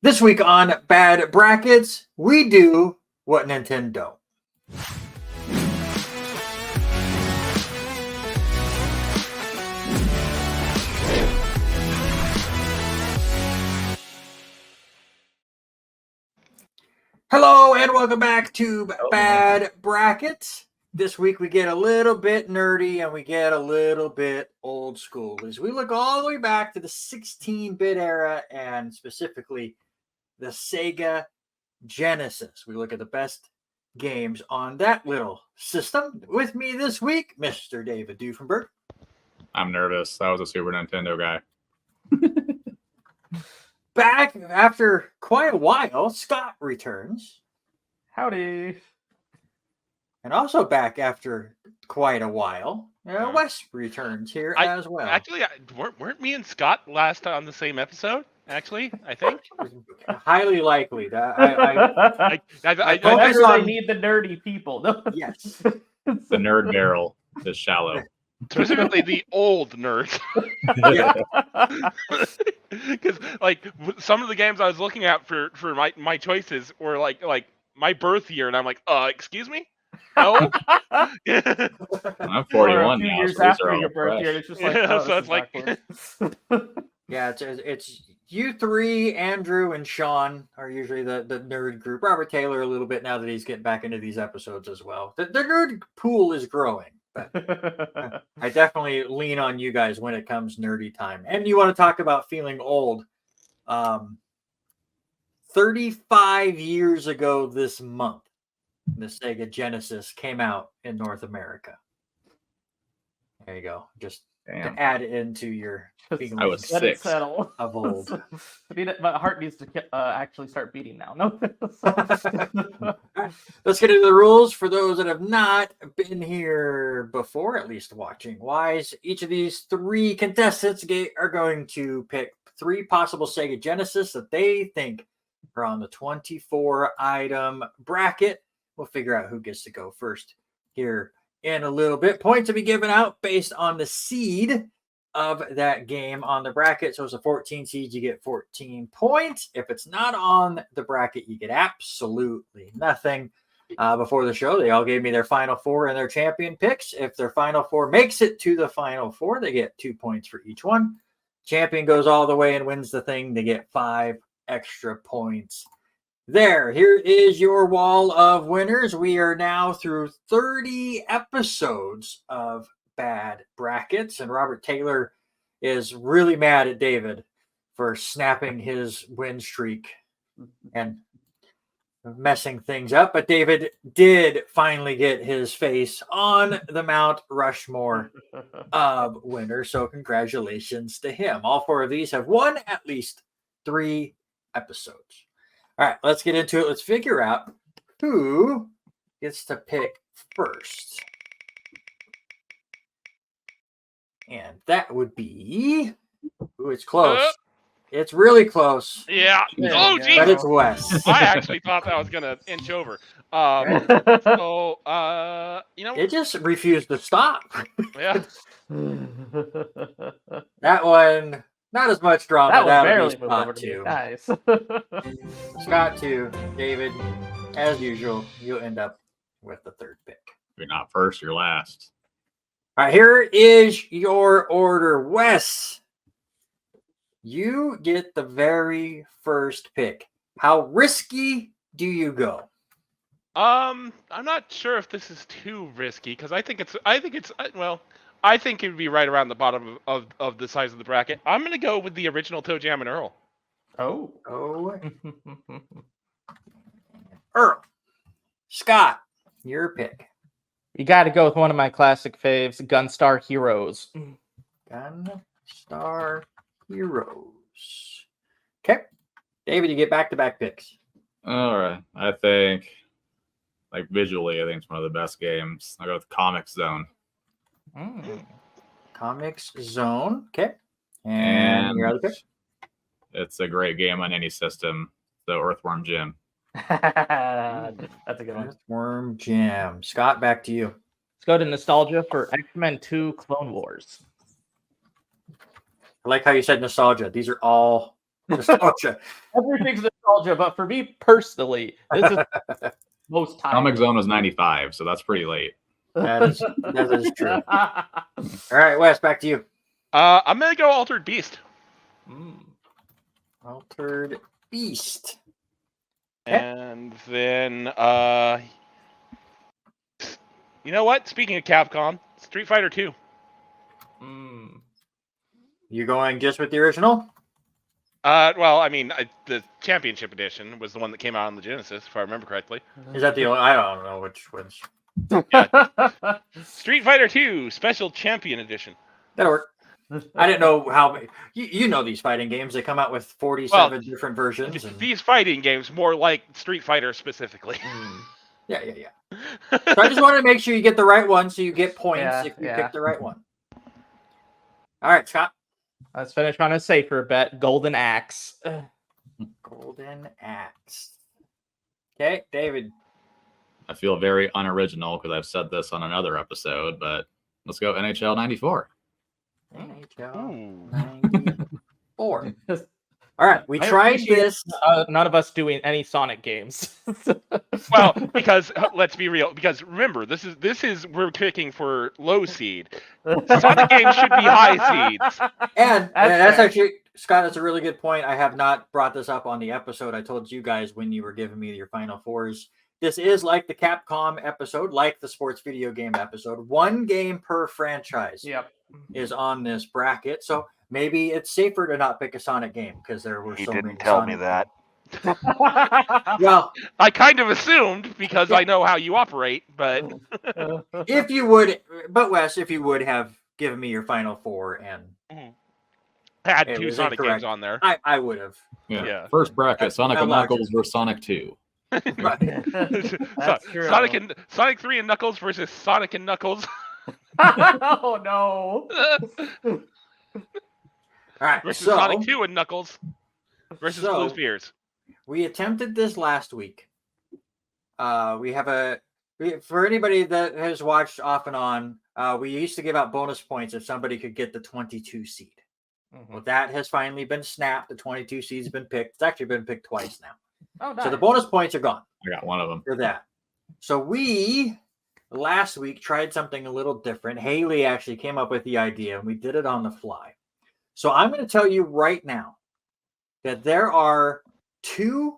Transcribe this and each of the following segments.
This week on Bad Brackets, we do what Nintendo don't. Hello and welcome back to Bad Brackets. This week we get a little bit nerdy and we get a little bit old school as we look all the way back to the 16-bit era and specifically the Sega Genesis. We look at the best games on that little system. With me this week, Mr. David Duffenberg. I'm nervous. I was a Super Nintendo guy. Back after quite a while, Scott returns. Howdy. And also back after quite a while, Wes returns here as well. Actually, weren't me and Scott last on the same episode? Actually, I think. Highly likely. I need the nerdy people. No. Yes. The nerd barrel is shallow. Specifically, the old nerds. Because like some of the games I was looking at for my choices were like my birth year, and I'm like, excuse me. No. I'm 41 now. Years after your birth year, it's just like, so it's like, yeah, it's you three, Andrew and Sean are usually the nerd group. Robert Taylor a little bit now that he's getting back into these episodes as well. The nerd pool is growing, but I definitely lean on you guys when it comes nerdy time. And you want to talk about feeling old. 35 years ago this month, the Sega Genesis came out in North America. There you go. Just to add into your feelings. I was 6. Of old. My heart needs to actually start beating now. No. Let's get into the rules for those that have not been here before, at least watching wise. Each of these 3 contestants are going to pick 3 possible Sega Genesis that they think are on the 24-item bracket. We'll figure out who gets to go first here in a little bit. Points to be given out based on the seed of that game on the bracket. So it's a 14 seed, you get 14 points. If it's not on the bracket, you get absolutely nothing. Before the show, they all gave me their Final Four and their champion picks. If their Final Four makes it to the Final Four, they get 2 points for each one. Champion goes all the way and wins the thing. They get 5 extra points. Here is your wall of winners. We are now through 30 episodes of Bad Brackets, and Robert Taylor is really mad at David for snapping his win streak and messing things up. But David did finally get his face on the Mount Rushmore of winners, so congratulations to him. All 4 of these have won at least 3 episodes. All right, let's get into it. Let's figure out who gets to pick first. And that would be... Ooh, it's close. It's really close. Yeah. Oh, geez. But it's Wes. I actually thought that was going to inch over. It just refused to stop. Yeah. That one... Not as much drama. That was barely moved over to me. Nice. Scott 2, David, as usual, you'll end up with the 3rd pick. You're not first, you're last. All right, here is your order. Wes, you get the very first pick. How risky do you go? I'm not sure if this is too risky because I think it would be right around the bottom of the size of the bracket. I'm going to go with the original Toe Jam and Earl. Oh. Earl. Scott, your pick. You got to go with one of my classic faves, Gunstar Heroes. Gunstar Heroes. Okay. David, you get back-to-back picks. All right. I think, visually, I think it's one of the best games. I'll go with Comic Zone. Comics Zone. Okay. And your other pick? It's a great game on any system. The Earthworm Jim. That's a good one. Earthworm Jim. Scott, back to you. Let's go to nostalgia for X-Men 2 Clone Wars. I like how you said nostalgia. These are all Nostalgia. Everything's nostalgia, but for me personally, this is most time. Comic Zone was 95, so that's pretty late. That is true. All right, Wes, back to you. I'm gonna go Altered Beast. Altered Beast. And then, you know what? Speaking of Capcom, Street Fighter 2. You going just with the original? Well, I mean, the Championship Edition was the one that came out on the Genesis, if I remember correctly. Is that the only? I don't know which ones. Street Fighter 2 Special Champion Edition. That'll work. I didn't know how. You know these fighting games. They come out with 47 different versions. And... These fighting games, more like Street Fighter specifically. Yeah. So I just wanted to make sure you get the right one, so you get points if you pick the right one. All right, Scott. Let's finish on a safer bet. Golden Axe. Golden Axe. Okay, David. I feel very unoriginal because I've said this on another episode, but let's go NHL 94. NHL 94. All right, we tried this. None of us doing any Sonic games. Well, because let's be real. Because remember, this is we're picking for low seed. Sonic games should be high seeds. And that's actually, Scott, that's a really good point. I have not brought this up on the episode. I told you guys when you were giving me your final fours. This is like the Capcom episode, like the sports video game episode. One game per franchise is on this bracket. So maybe it's safer to not pick a Sonic game because there were so many. He didn't tell me that. Well, I kind of assumed because I know how you operate, but if you would, but Wes, if you would have given me your final four and had two Sonic games on there, I would have. Yeah. First bracket: Sonic and Knuckles versus Sonic 2. That's true. Sonic 3 and Knuckles versus Sonic and Knuckles. Oh no! All right, versus Sonic 2 and Knuckles versus Blue Spears. We attempted this last week. We have for anybody that has watched off and on, we used to give out bonus points if somebody could get the 22 seed. Well, that has finally been snapped. The 22 seed's been picked. It's actually been picked twice now. Oh, nice. So the bonus points are gone. I got one of them. For that. So we last week tried something a little different. Haley actually came up with the idea, and we did it on the fly. So I'm going to tell you right now that there are 2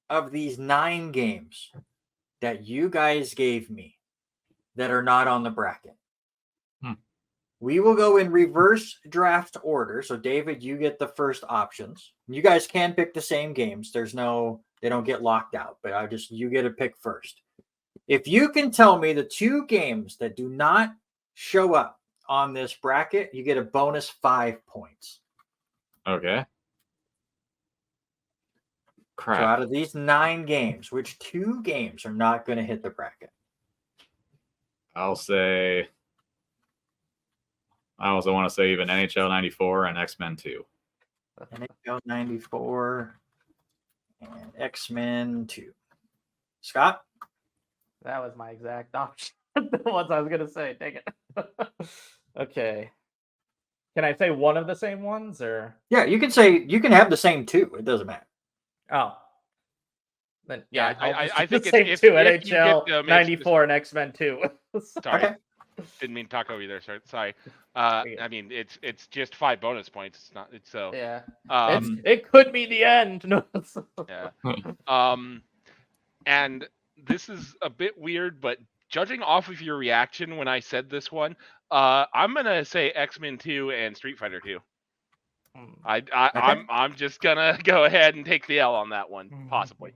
of these 9 games that you guys gave me that are not on the bracket. We will go in reverse draft order. So David, you get the first options. You guys can pick the same games. They don't get locked out, but you get to pick first. If you can tell me the 2 games that do not show up on this bracket, you get a bonus 5 points. Okay. Crap. So out of these 9 games, which 2 games are not going to hit the bracket? I'll say. I also want to say even NHL 94 and X-Men 2. NHL 94 and X-Men 2. Scott? That was my exact option. The ones I was going to say. Dang it. Okay. Can I say one of the same ones or? Yeah, you can have the same 2. It doesn't matter. Oh. Then Yeah, I think the same if 2 you NHL get, 94 and X-Men 2. Sorry. Okay. Didn't mean to talk over you there. Sorry. I mean, it's just 5 bonus points. It's not. It's so. Yeah. It could be the end. No. Yeah. And this is a bit weird, but judging off of your reaction when I said this one, I'm gonna say X-Men 2 and Street Fighter 2. I'm just gonna go ahead and take the L on that one, possibly.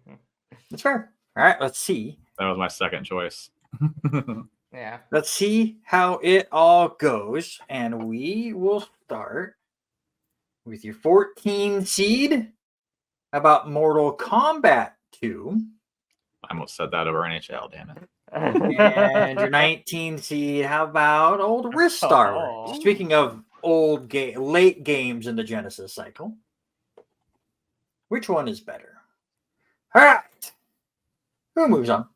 That's fair. All right, let's see. That was my second choice. Yeah. Let's see how it all goes. And we will start with your 14 seed. How about Mortal Kombat 2? I almost said that over NHL, damn it. And your 19 seed, how about old Ristar? Speaking of late games in the Genesis cycle. Which one is better? All right. Who moves on?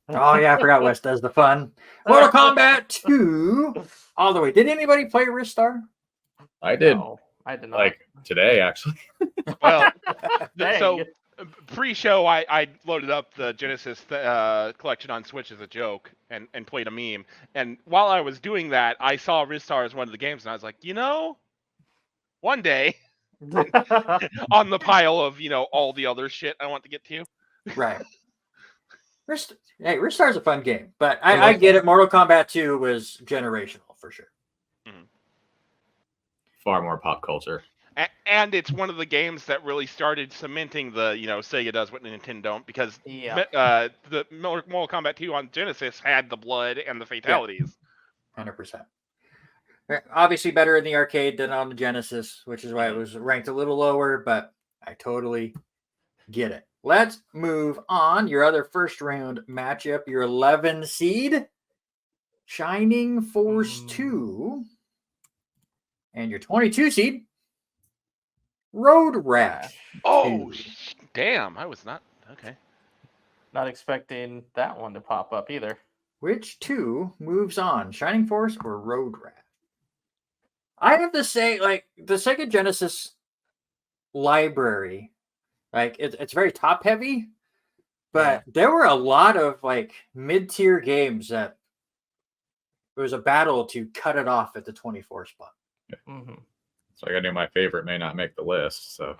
Oh, yeah, I forgot Wes does the fun. Mortal Kombat 2. All the way. Did anybody play Ristar? I did. I did not. Like today, actually. Well, Dang. so pre-show, I loaded up the Genesis collection on Switch as a joke and played a meme. And while I was doing that, I saw Ristar as one of the games, and I was like, one day on the pile of all the other shit I want to get to. Right. Hey, Ristar's a fun game, but I get it. Mortal Kombat 2 was generational for sure. Far more pop culture. And it's one of the games that really started cementing the, Sega does what Nintendo don't, because the Mortal Kombat 2 on Genesis had the blood and the fatalities. 100%. Obviously better in the arcade than on the Genesis, which is why it was ranked a little lower, but I totally get it. Let's move on. Your other first round matchup, your 11 seed, Shining Force 2, and your 22 seed, Road Rash. Oh, damn. I was not. Okay. Not expecting that one to pop up either. Which two moves on, Shining Force or Road Rash? I have to say, like, the Sega Genesis library, like, it's very top heavy, but there were a lot of, like, mid-tier games that it was a battle to cut it off at the 24 spot. Mm-hmm. So I knew my favorite may not make the list. So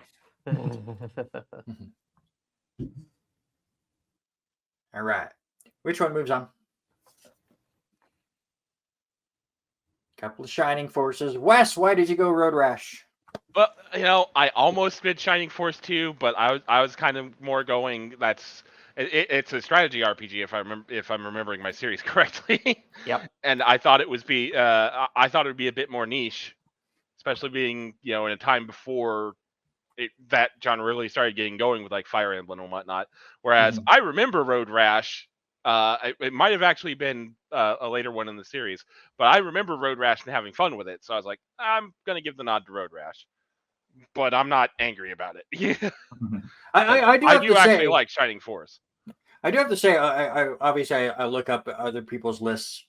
All right. Which one moves on? Couple of Shining Forces. Wes, why did you go Road Rash? Well, I almost did Shining Force 2, but I was kind of more going. It's a strategy RPG if I'm remembering my series correctly. Yep. And I thought it would be a bit more niche, especially being in a time before that genre really started getting going with like Fire Emblem and whatnot. Whereas I remember Road Rash. It might have actually been a later one in the series, but I remember Road Rash and having fun with it. So I was like, I'm gonna give the nod to Road Rash, but I'm not angry about it. I do actually like Shining Force. I do have to say, I obviously I look up other people's lists,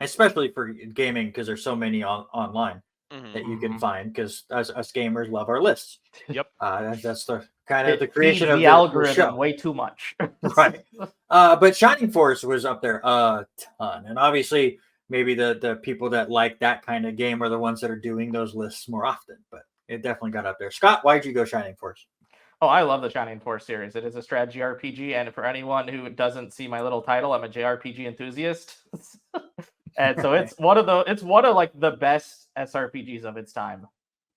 especially for gaming, because there's so many online that you can find. Because us gamers love our lists. Yep, that's the kind of the Feeds creation of the the algorithm show. way too much. Right. But Shining Force was up there a ton, and obviously maybe the people that like that kind of game are the ones that are doing those lists more often. But it definitely got up there. Scott, why'd you go Shining Force? Oh, I love the Shining Force series. It is a strategy RPG, and for anyone who doesn't see my little title, I'm a JRPG enthusiast. And so it's one of like the best SRPGs of its time.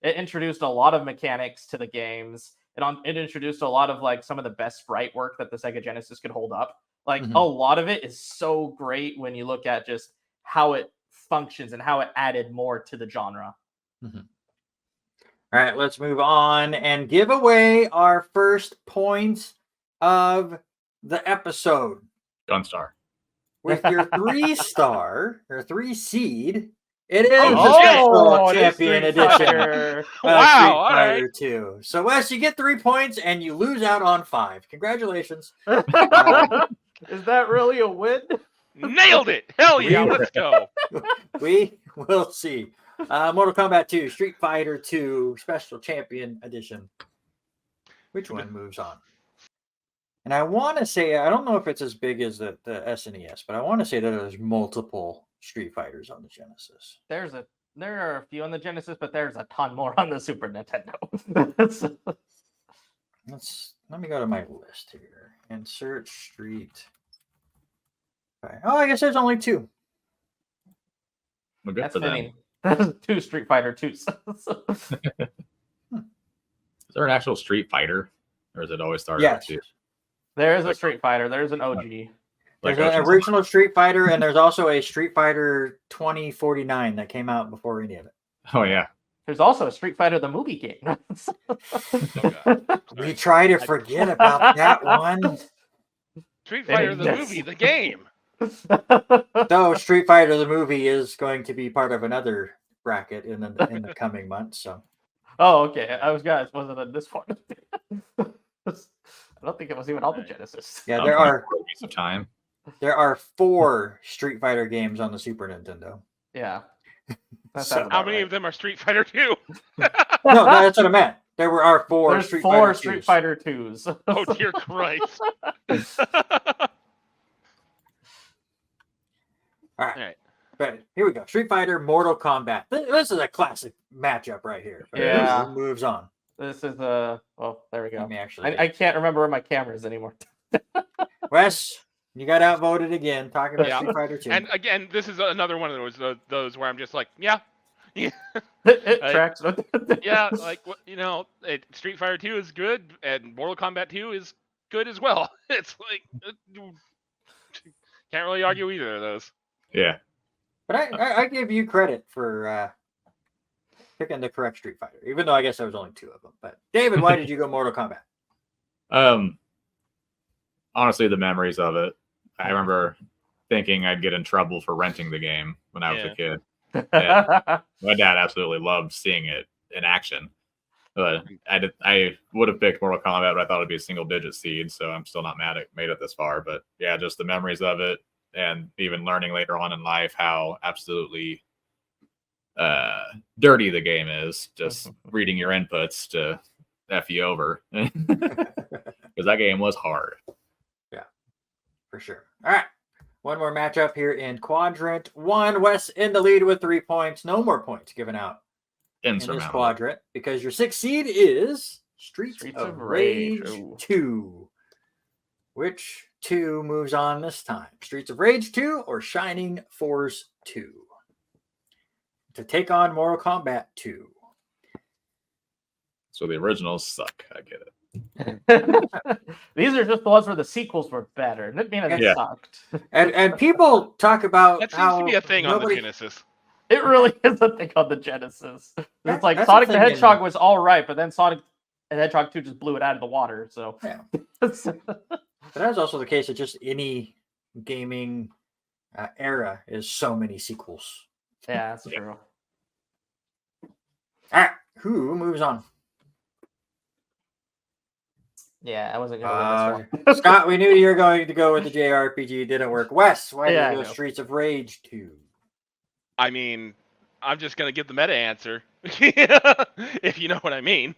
It introduced a lot of mechanics to the games. It introduced a lot of like some of the best sprite work that the Sega Genesis could hold up. Like a lot of it is so great when you look at just how it functions and how it added more to the genre. All right, let's move on and give away our first points of the episode. Gunstar. With your 3-star or 3 seed, it is the Special Champion Edition. Wow, Street Fighter 2. So, Wes, you get 3 points and you lose out on 5. Congratulations. Is that really a win? Nailed it! Hell yeah, let's go. We will see. Mortal Kombat 2, Street Fighter 2, Special Champion Edition. Which one moves on? And I want to say, I don't know if it's as big as the SNES, but I want to say that there's multiple Street Fighters on the Genesis. There are a few on the Genesis, but there's a ton more on the Super Nintendo. Let me go to my list here. Insert Street. Oh, I guess there's only 2. Well, good That's for fitting. them. 2 Street Fighter 2s. Is there an actual Street Fighter, or is it always started? Yes. There is a Street Fighter. There's an OG. There's an original Street Fighter, and there's also a Street Fighter 2049 that came out before any of it. Oh, yeah. There's also a Street Fighter the movie game. We try to forget about that one. Street Fighter the movie, the game. Though Street Fighter the movie is going to be part of another bracket in the coming months. So. Oh, okay. Was it in this one? I don't think it was even on the Genesis. Yeah, there are waste of time. There are 4 Street Fighter games on the Super Nintendo. Yeah. That So- sounds How about many right. of them are Street Fighter 2? No, that's what I meant. There are four There's Street four Fighter Street 2s. Fighter 2s. Oh dear Christ! All right. All right. But here we go. Street Fighter, Mortal Kombat. This is a classic matchup right here. But Yeah. who moves on? This is well, there we go. Let me actually. I can't remember where my camera is anymore. Wes, you got outvoted again. Talking about Yeah. Street Fighter 2. And again, this is another one of those where I'm just like, yeah, It tracks. yeah, like Street Fighter 2 is good, and Mortal Kombat 2 is good as well. It's like can't really argue either of those. Yeah. But I give you credit for picking the correct Street Fighter, even though I guess there was only two of them. But David, why did you go Mortal Kombat? Honestly, the memories of it. I remember thinking I'd get in trouble for renting the game when I was a kid. My dad absolutely loved seeing it in action. But I would have picked Mortal Kombat, but I thought it'd be a single digit seed, so I'm still not mad at made it this far. But yeah, just the memories of it, and even learning later on in life how absolutely dirty the game is, just reading your inputs to F you over. Because that game was hard. Yeah, for sure. All right. One more matchup here in Quadrant 1. Wes in the lead with 3 points. No more points given out in this Insurmountable. quadrant because your 6th seed is Streets of Rage Ooh. 2. Which 2 moves on this time? Streets of Rage 2 or Shining Force 2? To take on Mortal Kombat 2. So the originals suck. I get it. These are just the ones where the sequels were better. That means it Yeah. sucked. And people talk about That seems how to be a thing on the nobody- Genesis. It really is a thing on the Genesis. It's like That's Sonic the the thing Hedgehog in- was all right, but then Sonic the Hedgehog 2 just blew it out of the water. So Yeah. But that's also the case of just any gaming era is so many sequels. yeah, that's true. All right, who moves on? Yeah, I wasn't gonna win this one. Scott, we knew you were going to go with the JRPG. It didn't work. Wes, why Yeah, did I you go know. Streets of Rage 2? I mean, I'm just gonna give the meta answer, if you know what I mean.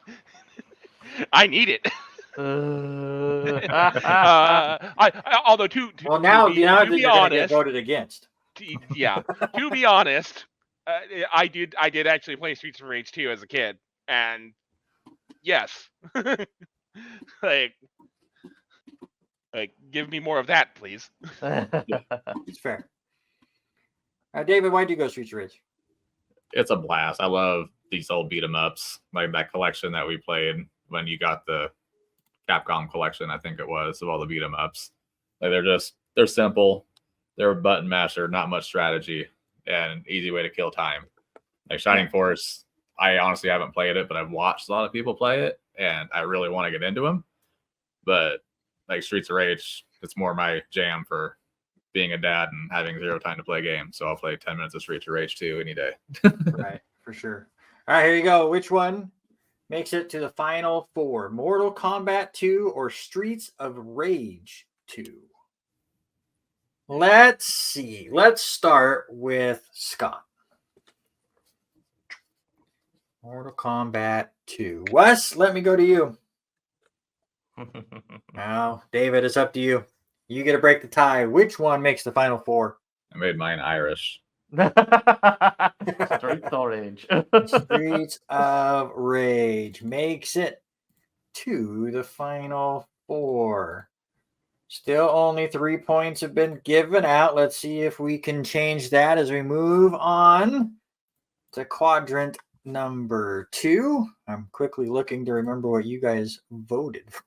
I need it. Although Well, now to you're going be to get honest, voted against. yeah, to be honest, I did actually play Streets of Rage 2 as a kid, and yes, like give me more of that, please. It's fair. David, why did you go Streets of Rage? It's a blast. I love these old beat 'em ups, like that collection that we played when you got the Capcom collection, I think it was, of all the beat 'em ups. Like they're simple, they're a button masher, not much strategy, and easy way to kill time. Like Shining Force, I honestly haven't played it, but I've watched a lot of people play it, and I really want to get into them. But like Streets of Rage, it's more my jam for being a dad and having zero time to play games. So I'll play 10 minutes of Streets of Rage 2 any day. Right, for sure. All right, here you go. Which one makes it to the final 4? Mortal Kombat 2 or Streets of Rage 2? Let's see. Let's start with Scott. Mortal Kombat 2. Wes, let me go to you. Now, David, it's up to you. You get to break the tie. Which one makes the final 4? I made mine Irish. Streets of Rage. Streets of Rage makes it to the final 4. Still only 3 points have been given out. Let's see if we can change that as we move on to quadrant number 2. I'm quickly looking to remember what you guys voted for.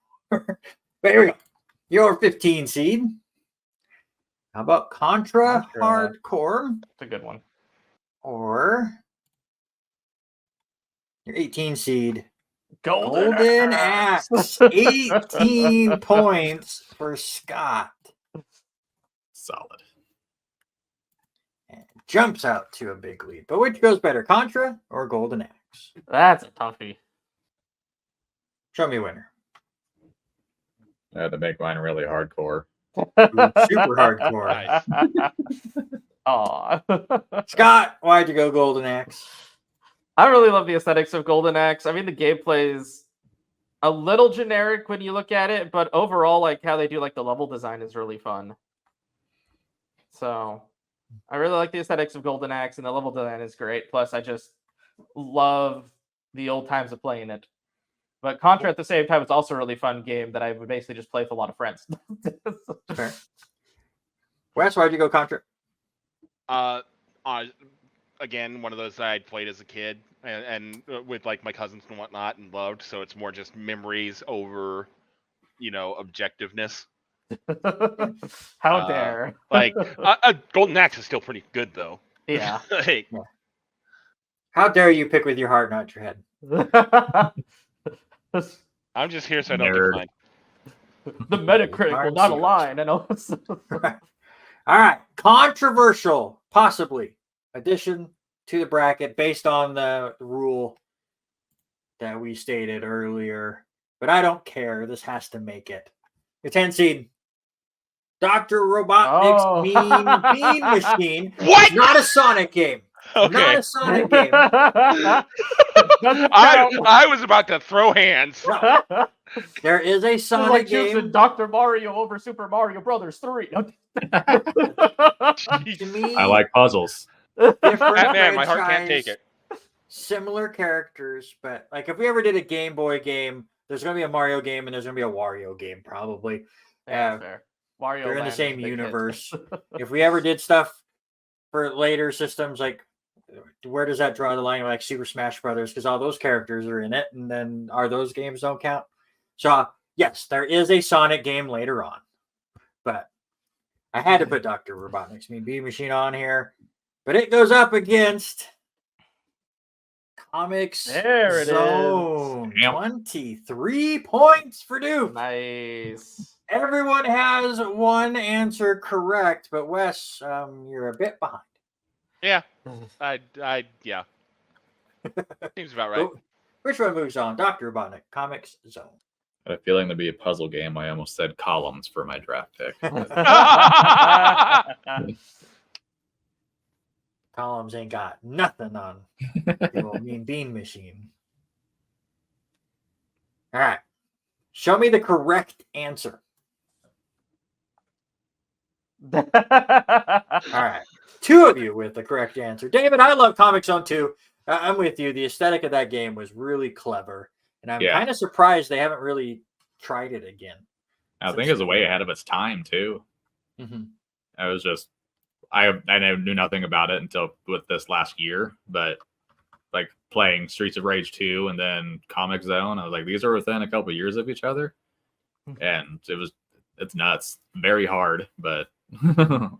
But here we go. Your 15 seed. How about Contra Hardcore It's a good one. or your 18 seed? Golden Axe. 18 points for Scott. Solid. And jumps out to a big lead. But which goes better, Contra or Golden Axe? That's a toughie. Show me a winner. I had to make mine really hardcore. Super hardcore. Nice. Aw. Scott, why'd you go Golden Axe? I really love the aesthetics of Golden Axe. I mean, the gameplay is a little generic when you look at it, but overall, like how they do like the level design is really fun. So I really like the aesthetics of Golden Axe, and the level design is great. Plus, I just love the old times of playing it. But Contra at the same time is also a really fun game that I would basically just play with a lot of friends. Fair. Wes, why'd you go Contra? Again, one of those that I'd played as a kid and with like my cousins and whatnot and loved. So it's more just memories over, objectiveness. How dare? Like Golden Axe is still pretty good though. Yeah. Like, Yeah. How dare you pick with your heart, not your head? I'm just here so I don't Nerd. get fined. The Metacritic will not Arms. align. I know. All right, controversial, possibly addition to the bracket based on the rule that we stated earlier, but I don't care. This has to make it. The 10 seed, Dr. Robotnik's Oh. Mean Bean Machine. What? Not a Sonic game. Not Okay. a Sonic game. I was about to throw hands. No, there is a It's Sonic like choosing game. Dr. Mario over Super Mario Brothers 3. To me, I like puzzles. different Batman, my heart can't franchise, take it. similar characters, but like if we ever did a Game Boy game, there's going to be a Mario game and there's going to be a Wario game probably. Yeah, fair. Mario They're in the Land is same a big hit. universe. If we ever did stuff for later systems, like where does that draw the line? Like Super Smash Brothers, because all those characters are in it, and then are those games don't count? So yes, there is a Sonic game later on, but I had to put Dr. Robotnik's Mean Bean Machine on here, but it goes up against Comics There it is. Zone. Yep. 23 points for Duke. Nice. Everyone has one answer correct, but Wes, you're a bit behind. Yeah. Yeah. Seems about right. Oh, which one moves on? Dr. Robotnik, Comics Zone. I had a feeling to be a puzzle game. I almost said columns for my draft pick. Columns ain't got nothing on the old Mean Bean Machine. All right. Show me the correct answer. All right. Two of you with the correct answer. David, I love Comic Zone 2. I'm with you. The aesthetic of that game was really clever. And I'm kind of surprised they haven't really tried it again. I think it was way ahead of its time, too. Mm-hmm. I was just, I knew nothing about it until with this last year, but like playing Streets of Rage 2 and then Comic Zone, I was like, these are within a couple of years of each other. And it's nuts. Very hard, but that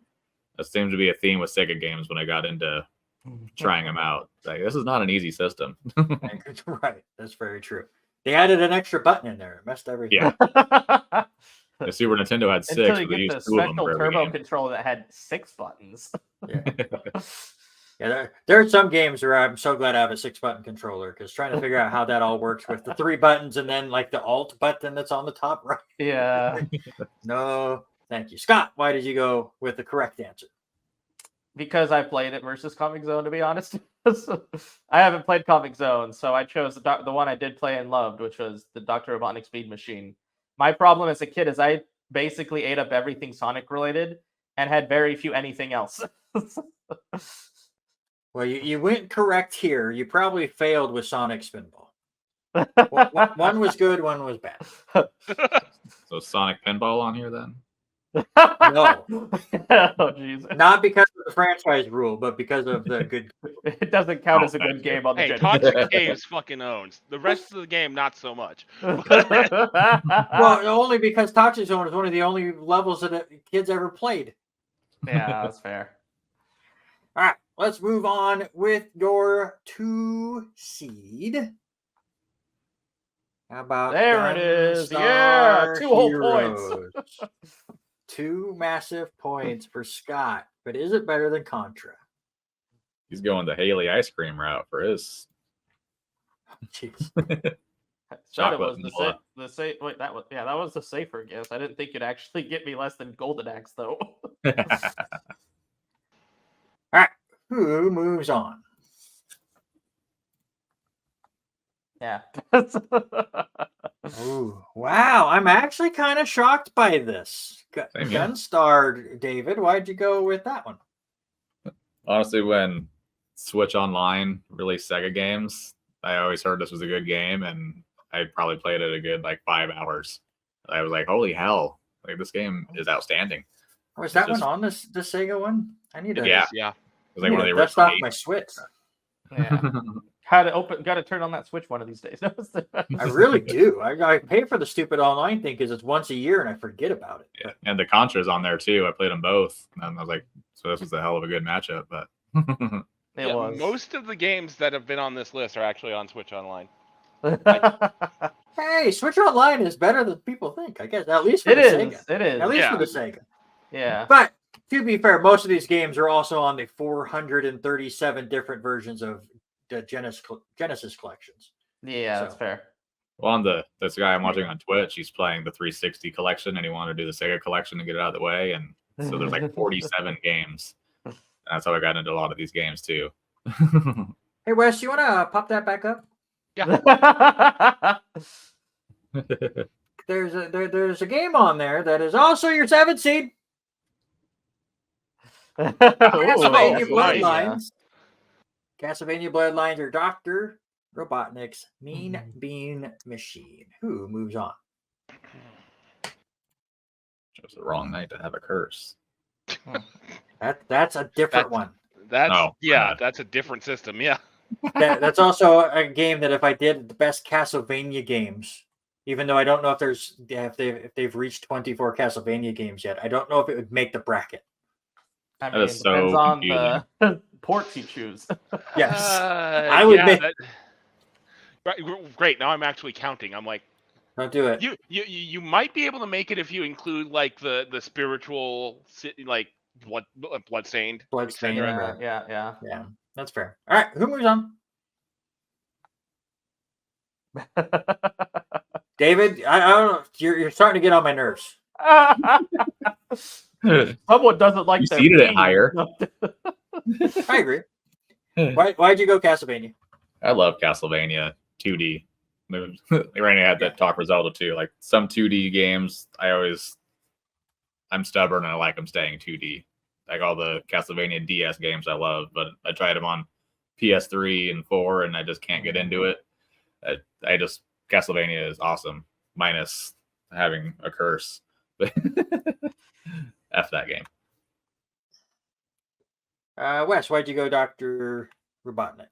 seems to be a theme with Sega games when I got into trying them out. Like, this is not an easy system. Right. That's very true. They added an extra button in there. It messed everything Yeah. up. The Super Nintendo had 6, Until you but they get the used 2 of them special for every turbo game. controller that had 6 buttons. Yeah. Yeah, there are some games where I'm so glad I have a 6-button controller because trying to figure out how that all works with the 3 buttons and then like the Alt button that's on the top right. Yeah. No, thank you. Scott, why did you go with the correct answer? Because I played it versus Comic Zone, to be honest. I haven't played Comic Zone, so I chose the one I did play and loved, which was the Dr. Robotnik Speed Machine. My problem as a kid is I basically ate up everything Sonic related and had very few anything else. Well, you went correct here. You probably failed with Sonic Spinball. One was good, one was bad. So Sonic Pinball on here then? No, Oh, jeez. not because of the franchise rule, but because of the good. It doesn't count Oh, as a thank good you. game on the Hey, Gen. Toxic Caves fucking owns. The rest of the game, not so much. Well, only because Toxic Zone is one of the only levels that kids ever played. Yeah, that's fair. All right, let's move on with your 2 seed. How about There it is. Yeah, 2 whole points. 2 massive points for Scott, but is it better than Contra? He's going the Haley ice cream route for his. Jeez. Said it was Chocolate the safe. Wait, that was the safer guess. I didn't think you'd actually get me less than Golden Axe though. Who moves on? Yeah. Ooh, wow. I'm actually kind of shocked by this. Same here. Gunstar, David, why'd you go with that one? Honestly, when Switch Online released Sega games, I always heard this was a good game, and I probably played it a good 5 hours. I was like, "Holy hell! This game is outstanding." Was that just- one on the Sega one? I need to. Yeah. Yeah. It was like one of the That's original off my Switch. Yeah. Got to turn on that Switch one of these days. I really do. I pay for the stupid online thing because it's once a year and I forget about it. Yeah. And the Contra's on there too. I played them both, and I was like, "So this was a hell of a good matchup." But It Yeah, was. most of the games that have been on this list are actually on Switch Online. Hey, Switch Online is better than people think. I guess at least for It the is. Sega. It is. At least Yeah. for the Sega. Yeah. But to be fair, most of these games are also on the 437 different versions of the Genesis collections. Yeah, that's So- fair. well, on this guy I'm watching on Twitch, he's playing the 360 collection, and he wanted to do the Sega collection to get it out of the way. And so there's 47 games. And that's how I got into a lot of these games too. Hey, Wes, you want to pop that back up? There's a game on there that is also your 7th seed. Castlevania Ooh, Bloodlines. Castlevania Bloodlines or Dr. Robotnik's Mean Bean Machine. Who moves on? Chose the wrong night to have a curse. That's a different one. That's Oh, yeah, God. that's a different system. Yeah. That's also a game that if I did the best Castlevania games, even though I don't know if they've reached 24 Castlevania games yet, I don't know if it would make the bracket. I That mean, is it depends so on the ports you choose. Yes. I would make- Great. Now I'm actually counting. I'm like, Don't do it. you might be able to make it if you include the spiritual bloodstained. Bloodstained, etc. right. Yeah. Yeah, that's fair. All right, who moves on? David, I don't know. You're starting to get on my nerves. Someone doesn't like You their seeded it bean. higher. I agree. Why'd you go Castlevania? I love Castlevania 2D. Randy had that talk for Zelda too. Like some 2D games, I'm stubborn and I like them staying 2D. Like all the Castlevania DS games I love, but I tried them on PS3 and 4 and I just can't get into it. Castlevania is awesome, minus having a curse. F that game. Wes, why'd you go Dr. Robotnik?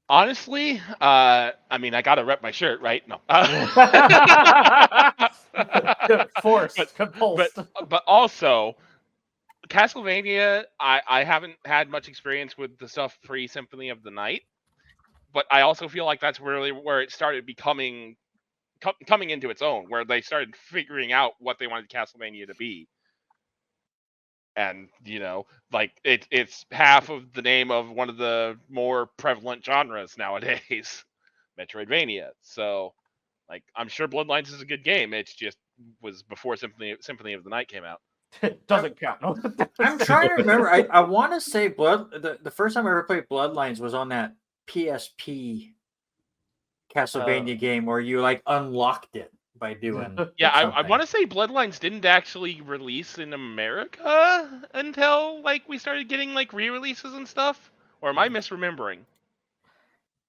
Honestly, I mean, I gotta rep my shirt, right? No. Forced, compulsed. But also, Castlevania, I haven't had much experience with the stuff pre-Symphony of the Night, but I also feel like that's really where it started coming into its own, where they started figuring out what they wanted Castlevania to be. And it's half of the name of one of the more prevalent genres nowadays, Metroidvania. So, I'm sure Bloodlines is a good game. It just was before Symphony of the Night came out. Doesn't count. I'm trying to remember. I want to say the first time I ever played Bloodlines was on that PSP Castlevania game where you unlocked it by doing. Yeah, I something. want to say Bloodlines didn't actually release in America until we started getting re-releases and stuff. Or am I misremembering?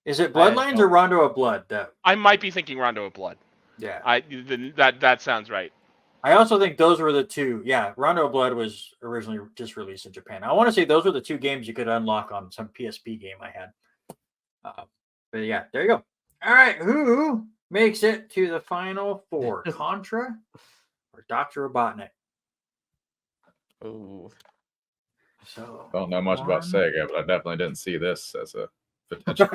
Is it Bloodlines or Rondo of Blood? I might be thinking Rondo of Blood. Yeah. That sounds right. I also think those were the two. Yeah, Rondo of Blood was originally just released in Japan. I want to say those were the two games you could unlock on some PSP game I had. But yeah, there you go. All right, who makes it to the final four? Contra or Dr. Robotnik? Ooh. So Don't know much about one. Sega, but I definitely didn't see this as a potential.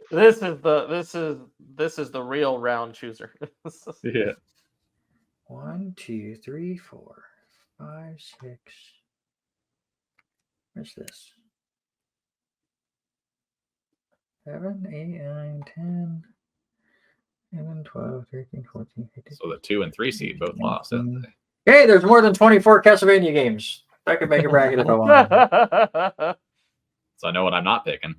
This is the real round chooser. Yeah. 1, 2, 3, 4, 5, 6. Where's this? 7, 8, 9, 10, 11, 12, 13, 14, 15. So the 2 and 3 seed both lost, didn't they? Hey, there's more than 24 Castlevania games. I could make a bracket if I want. So I know what I'm not picking.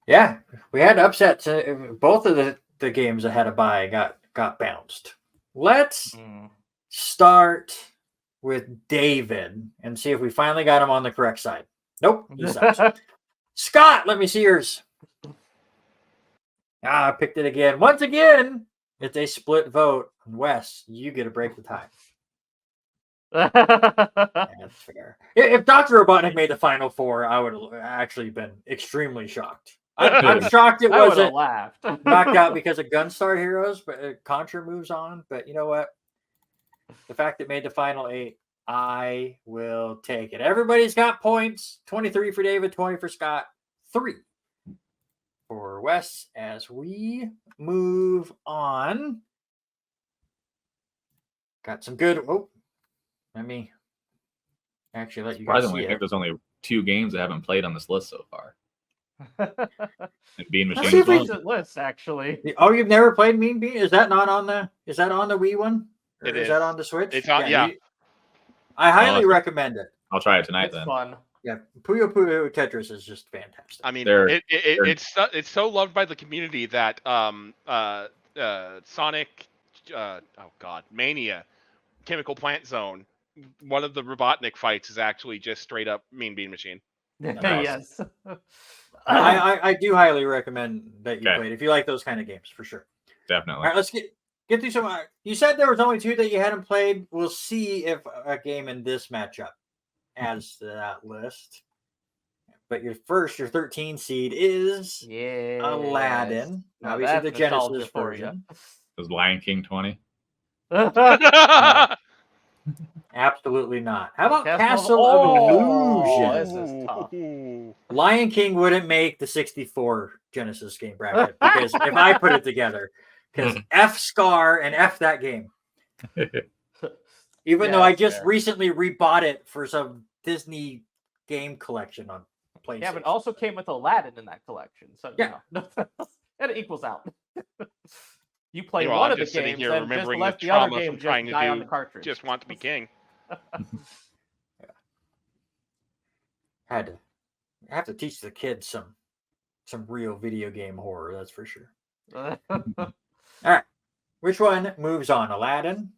Yeah, we had upsets. Both of the games that had a bye got bounced. Let's start with David and see if we finally got him on the correct side. Nope, he sucks. Scott, let me see yours. I picked it again. Once again, it's a split vote. Wes, you get to break the tie. That's fair. If Dr. Robotnik made the final four, I would have actually been extremely shocked. I'm shocked it wasn't laughed. knocked out because of Gunstar Heroes, but Contra moves on. But you know what? The fact it made the final 8, I will take it. Everybody's got points. 23 for David, 20 for Scott, 3 for Wes as we move on. Got some good. Oh, let me actually let you guys Surprisingly, see I think it. there's only 2 games that haven't played on this list so far. And Bean That's Machine a is one. recent list, actually. Oh, you've never played Mean Bean? Is that not on the? Is that on the Wii one? Or It is is. that on the Switch? It's on. Yeah. I highly recommend it. I'll try it tonight It's then. fun. Yeah, Puyo Puyo Tetris is just fantastic. I mean, They're- it's so loved by the community that Sonic, Mania, Chemical Plant Zone, one of the Robotnik fights is actually just straight up Mean Bean Machine. Yes. I do highly recommend that you Okay. play it if you like those kind of games for sure. Definitely. All right, let's get through some. You said there was only 2 that you hadn't played. We'll see if a game in this matchup adds to that list. But your 13 seed is Aladdin. Now Obviously, the that's nostalgia Genesis for ya. version. Was Lion King 20? Absolutely not. How about Castle Castle of- of Oh, Illusion? this is tough. Lion King wouldn't make the 64 Genesis game bracket because if I put it together, because F Scar and F that game. Even though I that's just fair. recently rebought it for some Disney game collection on PlayStation. Yeah, but also came with Aladdin in that collection. So Yeah. it equals out. You play Meanwhile, one I'm of the just sitting games here and just remembering let the the other trauma game from just trying to die on do the cartridge. Just Want to Be King. I have to teach the kids some real video game horror, that's for sure. All right. Which one moves on, Aladdin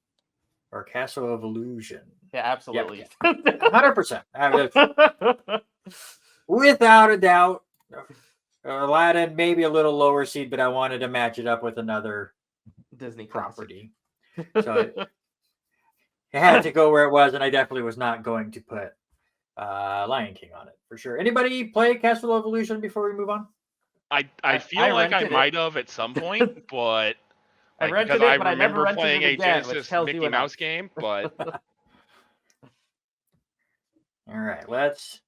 or Castle of Illusion? Yeah, absolutely. 100%. Without a doubt. Aladdin, maybe a little lower seed, but I wanted to match it up with another Disney classic. property. So it had to go where it was, and I definitely was not going to put Lion King on it for sure. Anybody play Castle of Illusion before we move on? I feel like I rented it. might have at some point, but I like, rented because it, I but I never remember rented playing it a again, which Genesis tells Mickey you enough. Mouse game, but All right, let's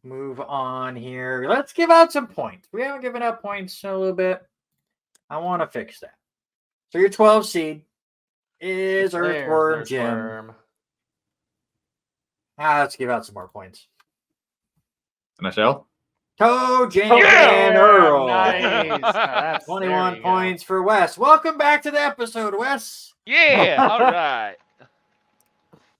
move on here. Let's give out some points. We haven't given out points in a little bit. I want to fix that. So your 12 seed is There's Earthworm Jim. Earthworm. Let's give out some more points. In a shell? Toe Jam Yeah! and Earl. Nice. Now that's- 21 there you go. points for Wes. Welcome back to the episode, Wes. yeah, all right.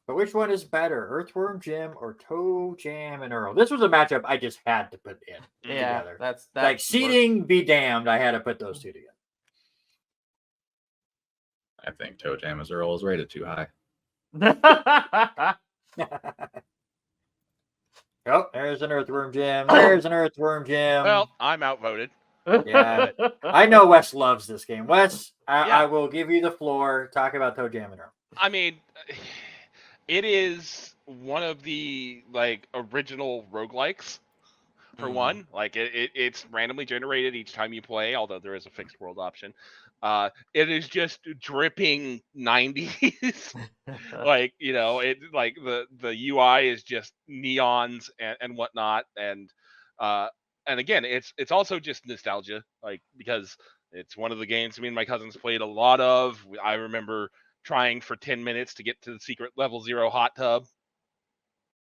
But which one is better, Earthworm Jim or Toe Jam and Earl? This was a matchup I just had to put in Yeah, together. that's Like seating be damned, I had to put those 2 together. I think Toe Jam as Earl is rated too high. Oh, there's an Earthworm Jim. There's an Earthworm Jim. Well, I'm outvoted. Yeah, I know Wes loves this game. Wes, Yeah. I will give you the floor. Talk about Toe Jam and Earl. I mean, it is one of the original roguelikes. For one, it's randomly generated each time you play, although there is a fixed world option. It is just dripping 90s. The UI is just neons and whatnot, and again, it's also just nostalgia, because it's one of the games me and my cousins played a lot of. I remember trying for 10 minutes to get to the secret level 0 hot tub.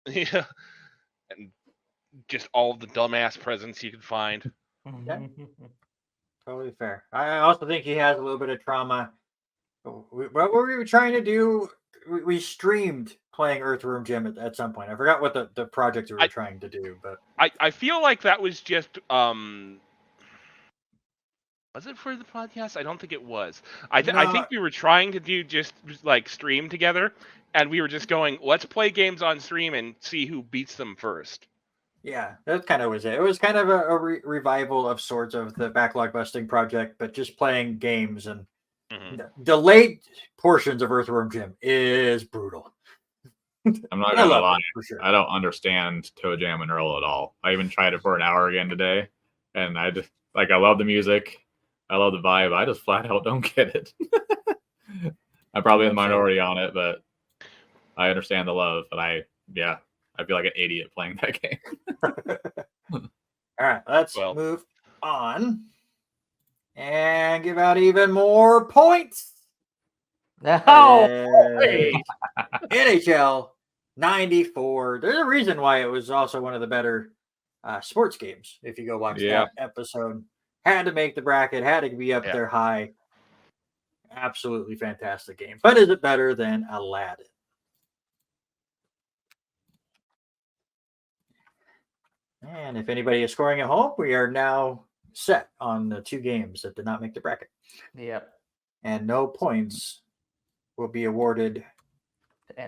Yeah, and just all of the dumbass presents you could find. Totally fair. I also think he has a little bit of trauma. What were we trying to do? We streamed playing Earthworm Jim at some point. I forgot what the project we were trying to do, but I feel like that was just was it for the podcast? I don't think it was. I think we were trying to do just like stream together, and we were just going, let's play games on stream and see who beats them first. yeah, that kind of was it. It was kind of a revival of sorts of the backlog busting project, but just playing games and the late portions of Earthworm Jim is brutal. I'm not I gonna love lie. it, for sure. I don't understand Toe Jam and Earl at all. I even tried it for an hour again today, and I just I love the music, I love the vibe. I just flat out don't get it. I'm probably in the minority on it, but I understand the love. But I feel like an idiot playing that game. All right, let's move on and give out even more points. NHL 94. There's a reason why it was also one of the better sports games. If you go watch that episode, had to make the bracket, had to be up there high. Absolutely fantastic game. But is it better than Aladdin? And if anybody is scoring at home, we are now set on the 2 games that did not make the bracket. Yep. And no points will be awarded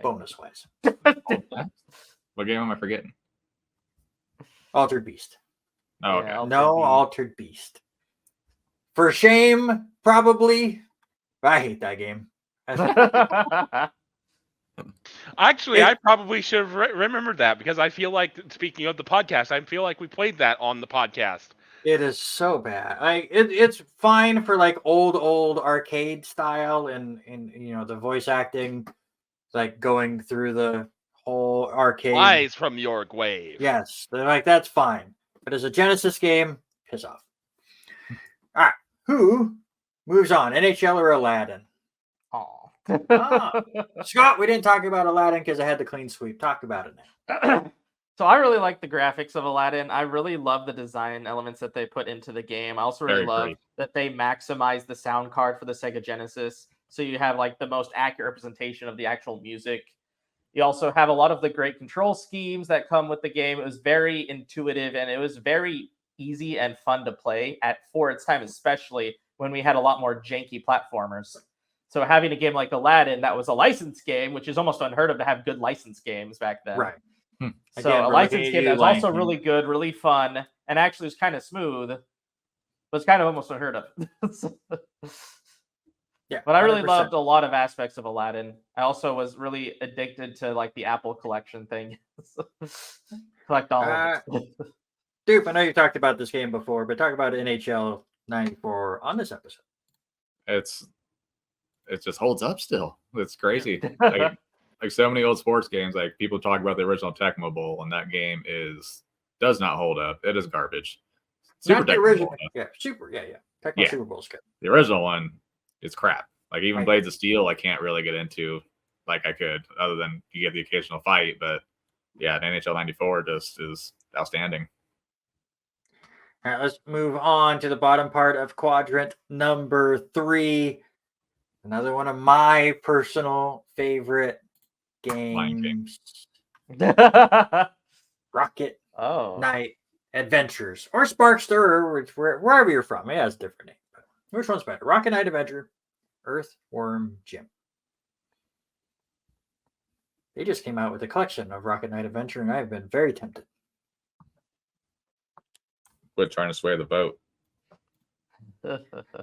bonus-wise. What game am I forgetting? Altered Beast. Oh, okay. Altered Beast. For shame, probably. I hate that game. Actually, I probably should have remembered that because I feel like, speaking of the podcast, I feel like we played that on the podcast. It is so bad. It's fine for like old arcade style and the voice acting, like going through the whole arcade. Flies from your grave. Yes, they're like that's fine. But as a Genesis game, piss off. All right, who moves on? NHL or Aladdin? Scott, we didn't talk about Aladdin because I had the clean sweep. Talk about it now. So I really like the graphics of Aladdin. I really love the design elements that they put into the game. I also really love that they maximize the sound card for the Sega Genesis. So you have like the most accurate representation of the actual music. You also have a lot of the great control schemes that come with the game. It was very intuitive and it was very easy and fun to play for its time, especially when we had a lot more janky platformers. So having a game like Aladdin that was a licensed game, which is almost unheard of to have good licensed games back then. Right. So a licensed game that was also really good, really fun, and actually was kind of smooth, was kind of almost unheard of. Yeah, but I really loved a lot of aspects of Aladdin. I also was really addicted to like the Apple collection thing. Collect all of it. Dude, I know you talked about this game before, but talk about NHL 94 on this episode. It just holds up still. It's crazy. Like so many old sports games, like people talk about the original Tecmo Bowl, and that game does not hold up. It is garbage. Not the original. Yeah, super. Yeah. Tecmo Super Bowl is good. The original one is crap. Like even Blades of Steel, I can't really get into like I could, other than you get the occasional fight. But yeah, the NHL 94 just is outstanding. All right, let's move on to the bottom part of quadrant number 3. Another one of my personal favorite games. Rocket Knight Adventures or Sparkster, wherever you're from. It has a different name. But which one's better? Rocket Knight Adventure, Earthworm Jim. They just came out with a collection of Rocket Knight Adventure, and I've been very tempted. Quit trying to sway the vote.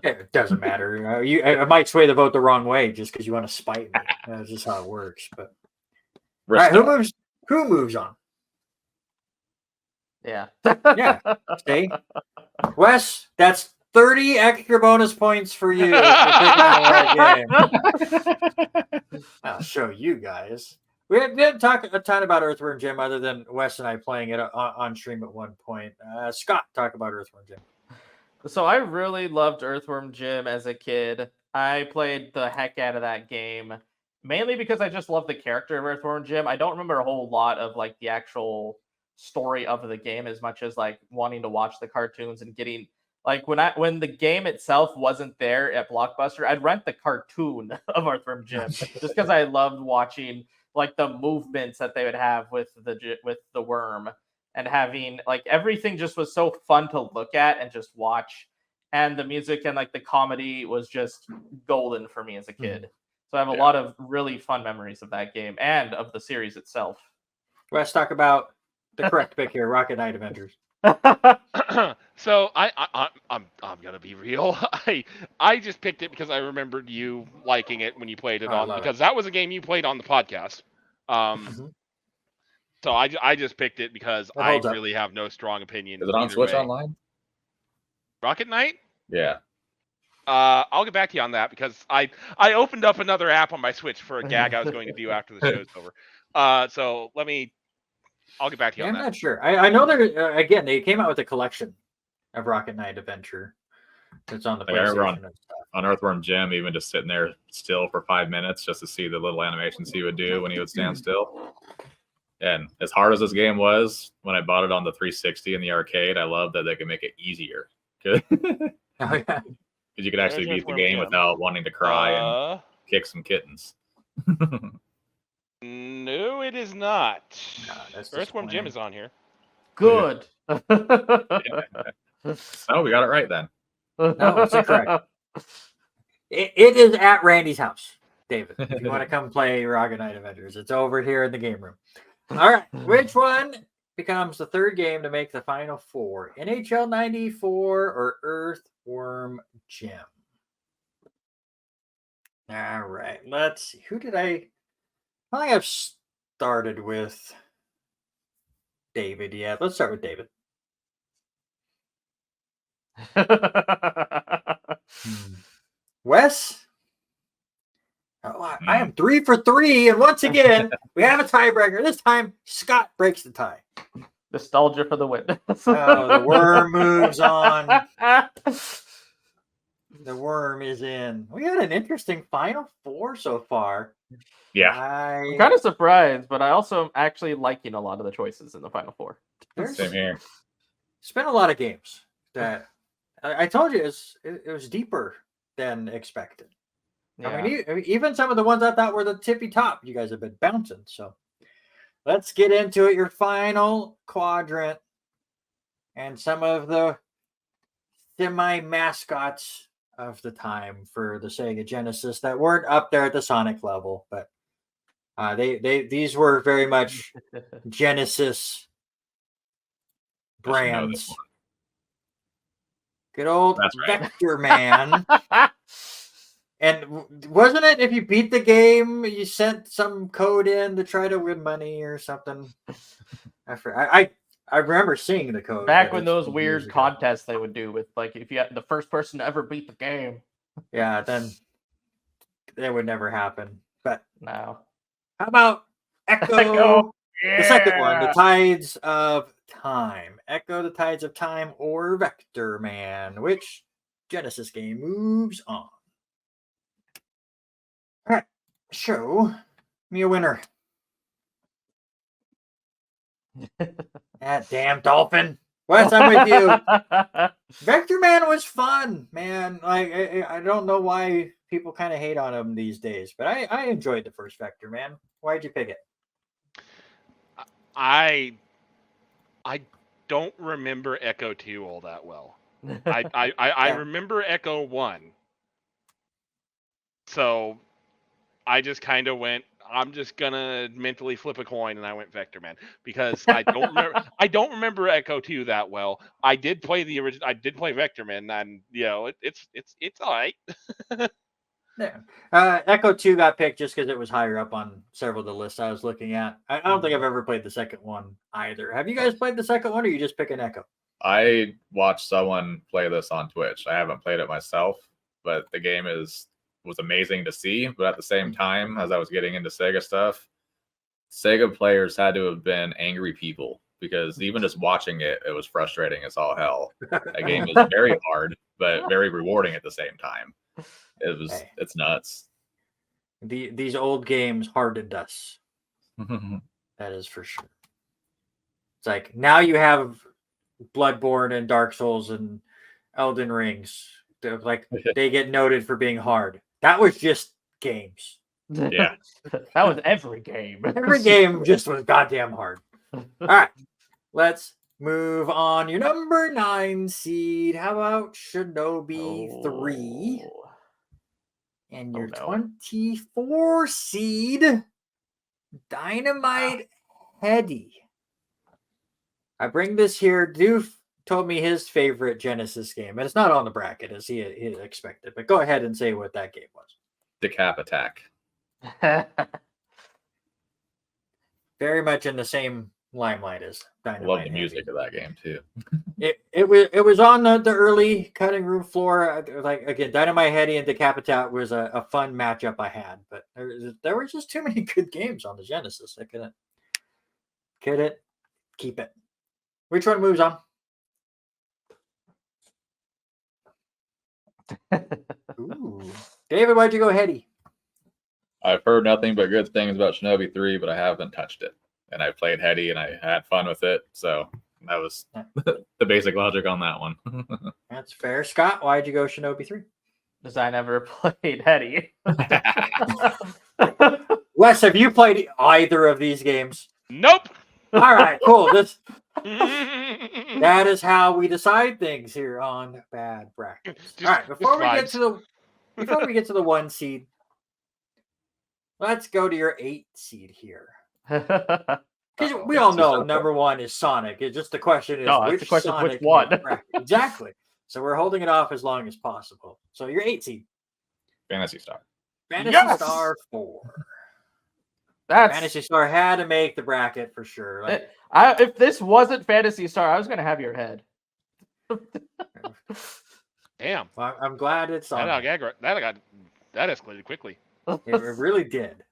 It doesn't matter. I might sway the vote the wrong way just because you want to spite me. That's just how it works. But all right, who moves on? Yeah. Yeah. See? Wes, that's 30 extra bonus points for you. For that game. I'll show you guys. We didn't talk a ton about Earthworm Jim other than Wes and I playing it on stream at one point. Scott, talk about Earthworm Jim. So I really loved Earthworm Jim as a kid. I played the heck out of that game, mainly because I just love the character of Earthworm Jim. I don't remember a whole lot of like the actual story of the game as much as like wanting to watch the cartoons and getting like when the game itself wasn't there at Blockbuster, I'd rent the cartoon of Earthworm Jim just because I loved watching like the movements that they would have with the worm, and having like everything just was so fun to look at and just watch. And the music and like the comedy was just golden for me as a kid. So I have a lot of really fun memories of that game and of the series itself. Let's talk about the correct pick here, Rocket Knight Avengers. So I'm gonna be real. I just picked it because I remembered you liking it when you played it because that was a game you played on the podcast. So I just picked it because I really have no strong opinion. Is it on Switch Online? Rocket Knight? Yeah. I'll get back to you on that because I opened up another app on my Switch for a gag I was going to do after the show's over. So I'll get back to you on that. I'm not sure. I know that again they came out with a collection of Rocket Knight Adventure. That's on the PlayStation and stuff. On Earthworm Jim, even just sitting there still for 5 minutes just to see the little animations he would do when he would stand still. And as hard as this game was, when I bought it on the 360 in the arcade, I loved that they could make it easier. Because you could actually beat the game without wanting to cry and kick some kittens. No, it is not. No, Earthworm Jim is on here. Good. Oh, we got it right then. No, it's incorrect. It is at Randy's house, David. If you want to come play Rocket Knight Avengers, it's over here in the game room. All right, which one becomes the third game to make the final four? NHL 94 or Earthworm Jim? All right, let's see. Who did I think I've started with David. Yeah, let's start with David. Wes? Oh, I am 3 for 3, and once again, we have a tiebreaker. This time, Scott breaks the tie. Nostalgia for the win. The worm moves on. The worm is in. We had an interesting final four so far. Yeah. I'm kind of surprised, but I also am actually liking a lot of the choices in the final four. Same here. It's been a lot of games that I told you it was deeper than expected. Yeah. I mean, even some of the ones I thought were the tippy top, you guys have been bouncing. So let's get into it. Your final quadrant and some of the semi-mascots of the time for the Sega Genesis that weren't up there at the Sonic level, but these were very much Genesis brands. Good old Vector Man. And wasn't it if you beat the game, you sent some code in to try to win money or something? I remember seeing the code. Back when those weird contests they would do with, like, if you had the first person to ever beat the game. Yeah, then that would never happen. But no. How about Echo? Yeah. The second one, The Tides of Time. Echo, The Tides of Time, or Vector Man. Which Genesis game moves on? All right, show me a winner. That damn dolphin. Wes, I'm with you. Vector Man was fun, man. I don't know why people kind of hate on him these days, but I enjoyed the first Vector Man. Why'd you pick it? I don't remember Echo 2 all that well. I remember Echo 1. So I just kind of went, I'm just gonna mentally flip a coin, and I went Vector Man because I don't remember. I don't remember Echo 2 that well. I did play the original. I did play Vector Man, and it's all right. Yeah. Echo 2 got picked just because it was higher up on several of the lists I was looking at. I don't think I've ever played the second one either. Have you guys played the second one, or you just pick an Echo? I watched someone play this on Twitch. I haven't played it myself, but the game was amazing to see. But at the same time, as I was getting into Sega stuff, Sega players had to have been angry people because even just watching it, it was frustrating as all hell. That game is very hard, but very rewarding at the same time. It's nuts. These old games hardened us. That is for sure. It's like now you have Bloodborne and Dark Souls and Elden Rings. They get noted for being hard. That was just games. Yeah. That was every game. Every game just was goddamn hard. All right, let's move on. Your number 9 seed. How about Shinobi 3? Oh. And Oh, your no. 24 seed, Dynamite Heady. I bring this here. Doof told me his favorite Genesis game, and it's not on the bracket as he expected. But go ahead and say what that game was. Decap Attack. Very much in the same limelight as I Dynamite. love the music of that game too. It was on the early cutting room floor. Like again, Dynamite Heady and Decapitate was a fun matchup I had, but there were just too many good games on the Genesis. I couldn't keep it. Which one moves on? Ooh. David, why'd you go Heady? I've heard nothing but good things about Shinobi 3, but I haven't touched it. And I played Heady and I had fun with it. So that was the basic logic on that one. That's fair. Scott, why'd you go Shinobi 3? Because I never played Heady. Wes, have you played either of these games? Nope. All right, cool. That is how we decide things here on Bad Brackets. All right, before we get to the 1 seed, let's go to your 8 seed here. Because we all know number 1 is Sonic. It's just the question is which one? Exactly. So we're holding it off as long as possible. So your 8 seed. Phantasy Star. Fantasy Star 4. Fantasy Star had to make the bracket for sure. Like, if this wasn't Fantasy Star, I was going to have your head. Damn. Well, I'm glad it's on. That escalated quickly. It really did.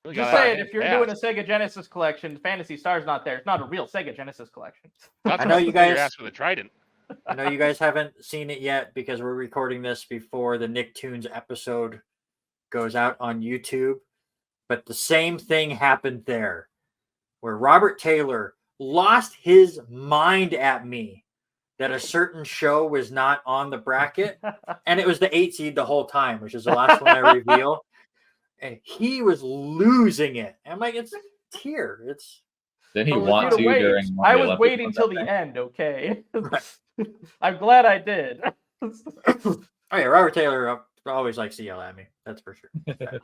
Really Just saying, if you're doing a Sega Genesis collection, Fantasy Star's not there. It's not a real Sega Genesis collection. I know you guys asked for the Trident. I know you guys haven't seen it yet because we're recording this before the Nicktoons episode goes out on YouTube. But the same thing happened there, where Robert Taylor lost his mind at me that a certain show was not on the bracket, and it was the 8 seed the whole time, which is the last one I reveal. And he was losing it. I'm like, it's here. It's. Didn't he want to during? I was waiting till the end. Okay. I'm glad I did. Oh yeah, Robert Taylor always likes to yell at me. That's for sure. All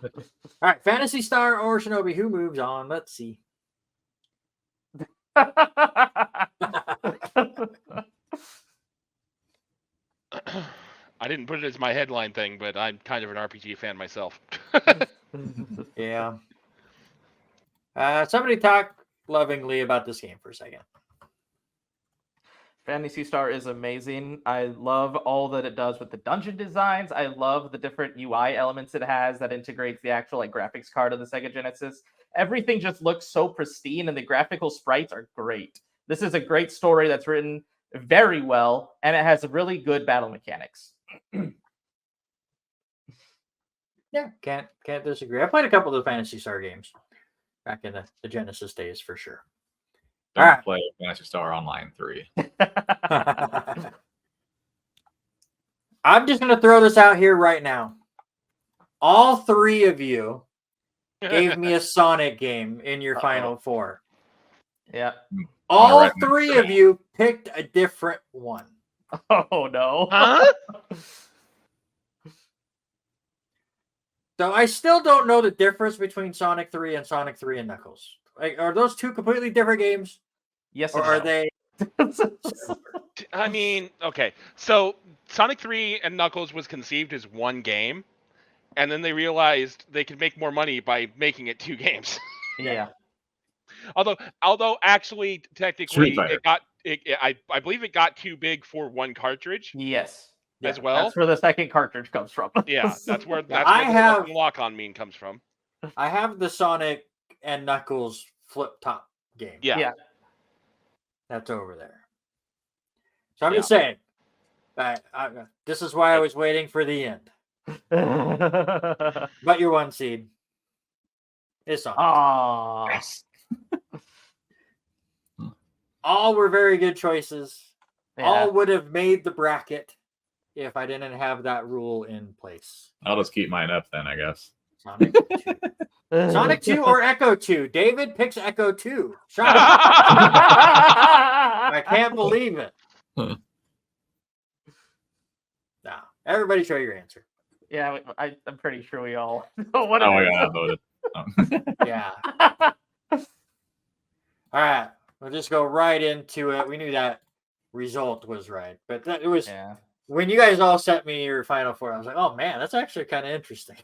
right, Fantasy Star or Shinobi, who moves on? Let's see. I didn't put it as my headline thing, but I'm kind of an RPG fan myself. Yeah. Somebody talk lovingly about this game for a second. Fantasy Star is amazing. I love all that it does with the dungeon designs. I love the different UI elements it has that integrates the actual graphics card of the Sega Genesis. Everything just looks so pristine, and the graphical sprites are great. This is a great story that's written very well, and it has really good battle mechanics. Yeah, can't disagree. I played a couple of the Fantasy Star games back in the Genesis days for sure. Don't play Fantasy Star Online 3. I'm just going to throw this out here right now. All 3 of you gave me a Sonic game in your final 4. Yeah. All 3 of you picked a different one. Oh, no. Huh? So I still don't know the difference between Sonic 3 and Sonic 3 and Knuckles. Like, are those 2 completely different games? Yes, or are they? I mean, okay. So Sonic 3 and Knuckles was conceived as one game, and then they realized they could make more money by making it 2 games. Yeah. Although actually technically I believe it got too big for one cartridge. Yes. As well. That's where the second cartridge comes from. Yeah, that's where the lock-on meme comes from. I have the Sonic and Knuckles flip top game. Yeah. That's over there. So I'm just saying. This is why I was waiting for the end. But your 1 seed is Sonic. Yes. All were very good choices. Yeah. All would have made the bracket if I didn't have that rule in place. I'll just keep mine up then, I guess. Sonic 2. Sonic 2 or Echo 2? David picks Echo 2. Shut up. I can't believe it. No. Everybody show your answer. Yeah, I'm pretty sure we all know what Oh it yeah, I is. voted. Yeah. All right. We'll just go right into it. We knew that result was right. But it was Yeah. when you guys all sent me your final four, I was like, oh man, that's actually kind of interesting.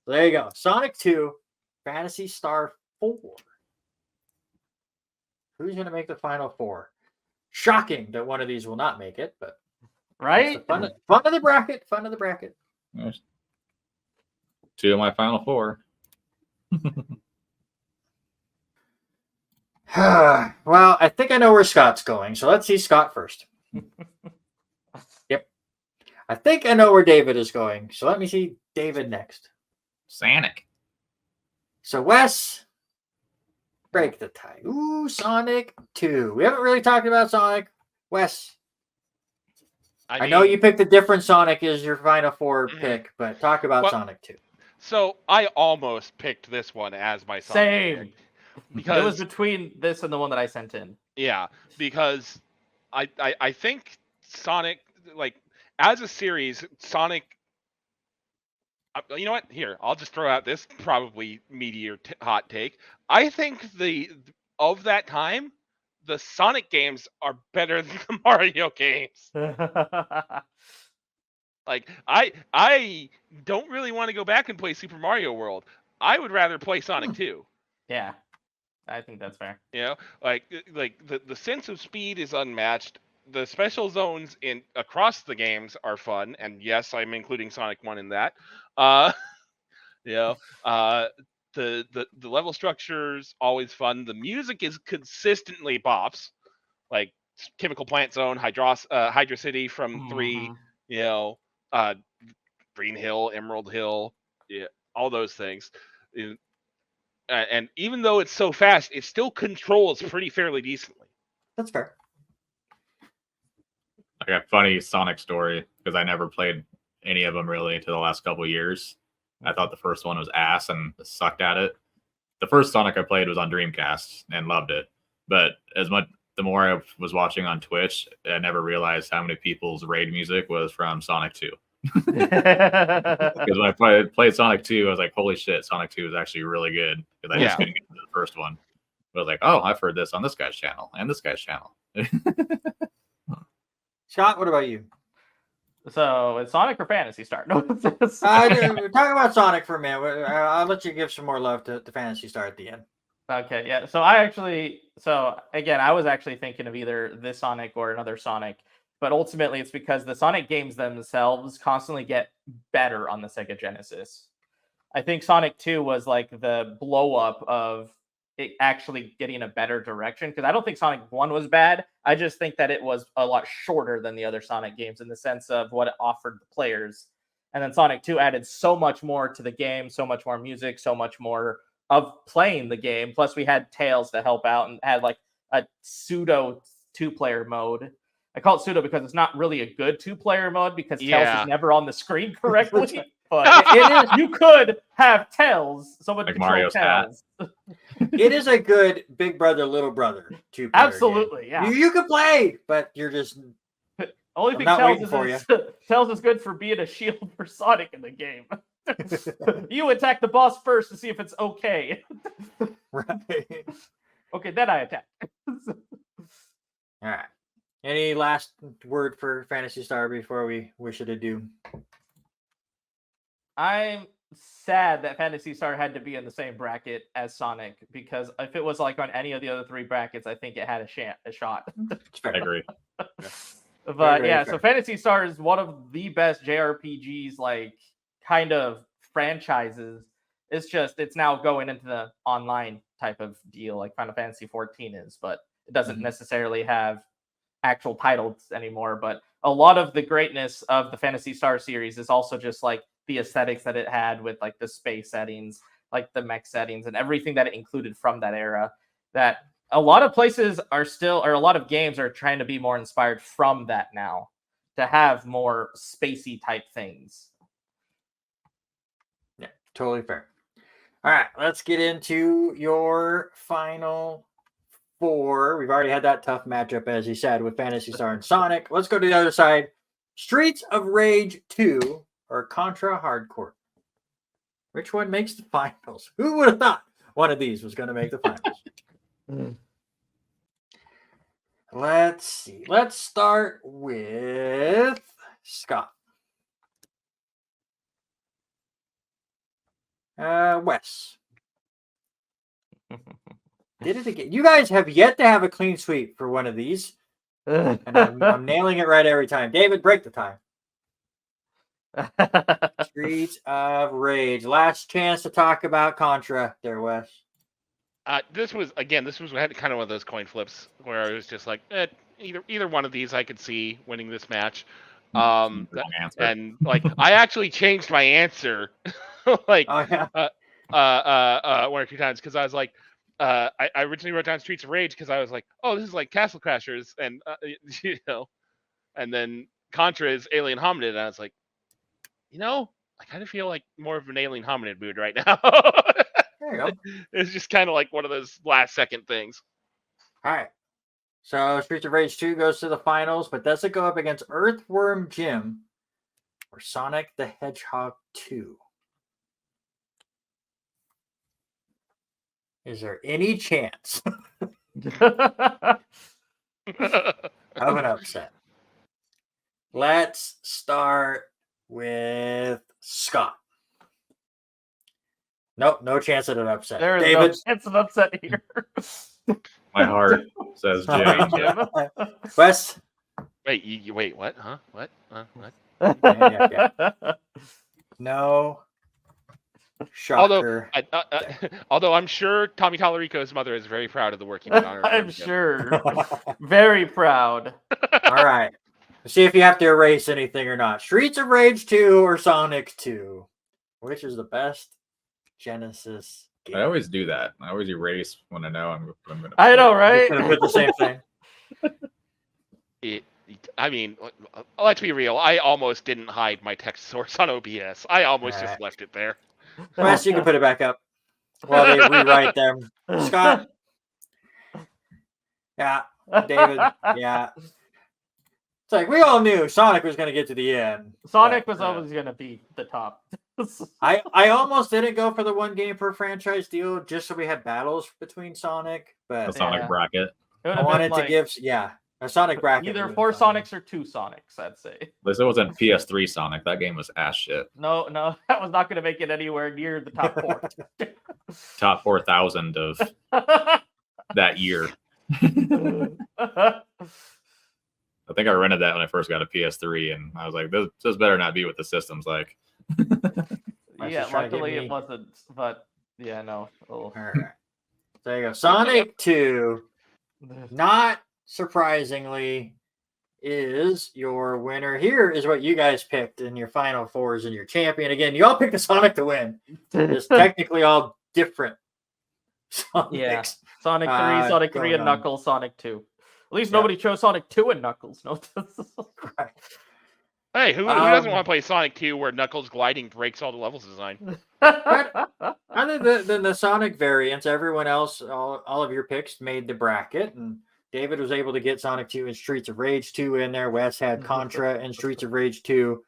There you go. Sonic 2, Phantasy Star 4. Who's going to make the final four? Shocking that one of these will not make it, but Right? fun of the bracket. Fun of the bracket. There's 2 of my final 4. Well, I think I know where Scott's going, so let's see Scott first. Yep. I think I know where David is going, so let me see David next. Sonic. So Wes, break the tie. Ooh, Sonic 2. We haven't really talked about Sonic. Wes, I know you picked a different Sonic as your final four pick, but talk about Sonic 2. So I almost picked this one as my Sonic Same. pick because It was between this and the one that I sent in. Yeah, because I think Sonic, like, as a series, Sonic. You know what? Here, I'll just throw out this probably meteor hot take. I think of that time, the Sonic games are better than the Mario games. Like, I don't really want to go back and play Super Mario World. I would rather play Sonic 2. Yeah, I think that's fair. You know, like the sense of speed is unmatched. The special zones across the games are fun, and yes, I'm including Sonic 1 in that. You know, the level structure's always fun. The music is consistently bops, like Chemical Plant Zone, Hydra City from 3. You know, Green Hill, Emerald Hill, yeah, all those things. And even though it's so fast, it still controls pretty fairly decently. That's fair. I got a funny Sonic story because I never played any of them really until the last couple of years. I thought the first one was ass and sucked at it. The first Sonic I played was on Dreamcast and loved it. But the more I was watching on Twitch, I never realized how many people's raid music was from Sonic 2. Because when I played Sonic 2, I was like, holy shit, Sonic 2 is actually really good. Because I just couldn't get into the first one. But I was like, oh, I've heard this on this guy's channel and this guy's channel. Scott, what about you? So, it's Sonic or Phantasy Star? No, Talk about Sonic for a minute. I'll let you give some more love to Phantasy Star at the end. Okay, yeah. So again, I was actually thinking of either this Sonic or another Sonic, but ultimately it's because the Sonic games themselves constantly get better on the Sega Genesis. I think Sonic 2 was like the blow up of it actually getting a better direction, because I don't think Sonic 1 was bad. I just think that it was a lot shorter than the other Sonic games in the sense of what it offered the players. And then Sonic 2 added so much more to the game, so much more music, so much more of playing the game. Plus we had Tails to help out and had like a pseudo 2-player mode. I call it pseudo because it's not really a good 2-player mode because Tails is never on the screen correctly. But it is, you could have Tails, someone Like control Mario's Tails. It is a good Big Brother, Little Brother 2-player Absolutely, game. yeah. You can play, but you're just... Only thing Tails is good for being a shield for Sonic in the game. You attack the boss first to see if it's okay. Right. Okay, then I attack. All right. Any last word for Phantasy Star before we wish it adieu? I'm sad that Phantasy Star had to be in the same bracket as Sonic, because if it was like on any of the other 3 brackets, I think it had a shot. I agree. But yeah, so Phantasy Star is one of the best JRPGs, like, kind of franchises. It's now going into the online type of deal like Final Fantasy 14 is, but it doesn't necessarily have actual titles anymore. But a lot of the greatness of the Phantasy Star series is also just like the aesthetics that it had with like the space settings, like the mech settings, and everything that it included from that era, that a lot of places are still, or a lot of games are trying to be more inspired from that now, to have more spacey type things. Yeah. Totally fair. All right, let's get into your final four. We've already had that tough matchup, as you said, with Phantasy Star and Sonic. Let's go to the other side. Streets of Rage 2 or Contra Hard Court? Which one makes the finals? Who would have thought one of these was going to make the finals? Let's see. Let's start with Scott. Wes. Did it again. You guys have yet to have a clean sweep for one of these. And I'm nailing it right every time. David, break the time. Streets of Rage. Last chance to talk about Contra there, Wes. This was kind of one of those coin flips where I was just like, either one of these I could see winning this match. Wrong answer. And like I actually changed my answer like Oh, yeah. one or two times because I was like, I originally wrote down Streets of Rage because I was like, oh, this is like Castle Crashers, and you know, and then Contra is Alien Hominid, and I was like, you know, I kind of feel like more of an Alien Hominid mood right now. There you go. It's just kind of like one of those last second things. All right. So Streets of Rage 2 goes to the finals, but does it go up against Earthworm Jim or Sonic the Hedgehog 2? Is there any chance of an upset? Let's start with Scott. Nope, no chance of an upset. There is David. no chance of upset here. My heart says Jim. Wes. Wait, you wait, what? Huh? What? What? Yeah. No. Shocker. Although I'm sure Tommy Tallarico's mother is very proud of the work he did on her. I'm sure. Very proud. All right. Let's see if you have to erase anything or not. Streets of Rage 2 or Sonic 2? Which is the best Genesis game? I always do that. I always erase when I know I'm going to. I know, right? Could have put the same thing. I mean, let's be real. I almost didn't hide my text source on OBS. I almost just left it there. Wes, you can put it back up while they rewrite them. Scott? Yeah. David? Yeah. It's like we all knew Sonic was going to get to the end. Sonic was always going to be the top. I almost didn't go for the one game per franchise deal just so we had battles between Sonic, but The Sonic bracket. I wanted to give a Sonic bracket. Either 4 Sonics or 2 Sonics, I'd say. At least it wasn't PS3 Sonic. That game was ass shit. No, that was not going to make it anywhere near the top 4. Top 4,000 of that year. I think I rented that when I first got a PS3, and I was like, this better not be what the system's like. Yeah, luckily it wasn't, but yeah, no. All right. There you go. Sonic 2, not surprisingly, is your winner. Here is what you guys picked in your final fours and your champion. Again, you all picked the Sonic to win. It's technically all different Sonics. Yeah. Sonic 3, Sonic 3, and Knuckles, Sonic 2. At least nobody chose Sonic 2 and Knuckles. No. Right. Hey, who doesn't want to play Sonic 2 where Knuckles gliding breaks all the levels design? Other than the Sonic variants, everyone else, all of your picks made the bracket, and David was able to get Sonic 2 and Streets of Rage 2 in there. Wes had Contra and Streets of Rage 2.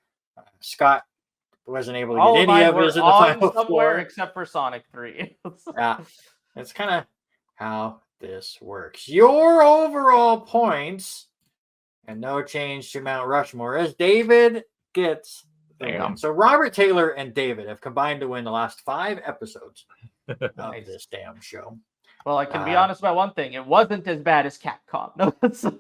Scott wasn't able to get any of his in the final four. Except for Sonic 3. Yeah, that's kind of how this works. Your overall points, and no change to Mount Rushmore, as David gets the win. So Robert Taylor and David have combined to win the last 5 episodes of this damn show. Well, I can be honest about one thing. It wasn't as bad as Capcom.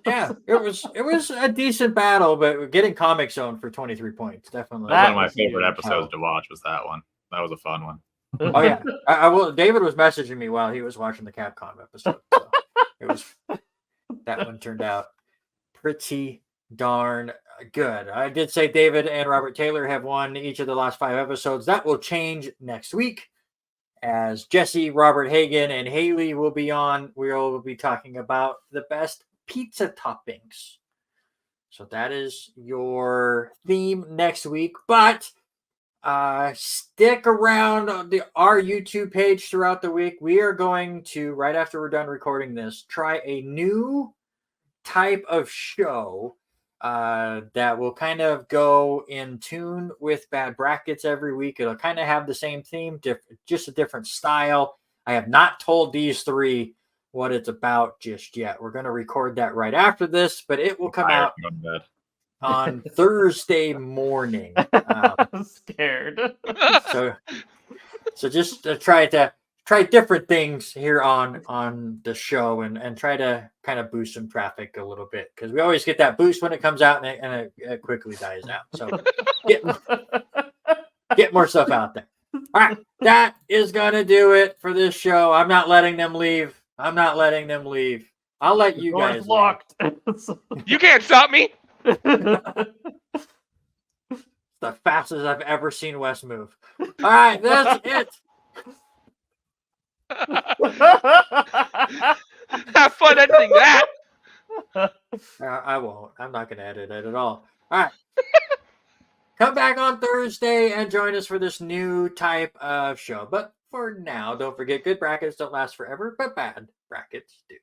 Yeah, it was a decent battle, but getting Comic Zone for 23 points, definitely. That was one of my favorite episodes to watch was that one. That was a fun one. Oh yeah, I will. David was messaging me while he was watching the Capcom episode. So that one turned out pretty darn good. I did say David and Robert Taylor have won each of the last 5 episodes. That will change next week, as Jesse, Robert Hagen, and Haley will be on. We'll be talking about the best pizza toppings. So that is your theme next week. But Stick around on our YouTube page throughout the week. We are going to, right after we're done recording this, try a new type of show that will kind of go in tune with Bad Brackets every week. It'll kind of have the same theme, just a different style. I have not told these three what it's about just yet. We're going to record that right after this, but it will come out on Thursday morning. I'm scared. So just try different things here on the show and try to kind of boost some traffic a little bit, because we always get that boost when it comes out and it quickly dies out. So get more stuff out there. All right, that is gonna do it for this show. I'm not letting them leave. I'll let you guys leave. Locked. You can't stop me. The fastest I've ever seen Wes move. All right, that's it. Have fun editing that. I won't. I'm not going to edit it at all. All right. Come back on Thursday and join us for this new type of show. But for now, don't forget, good brackets don't last forever, but bad brackets do.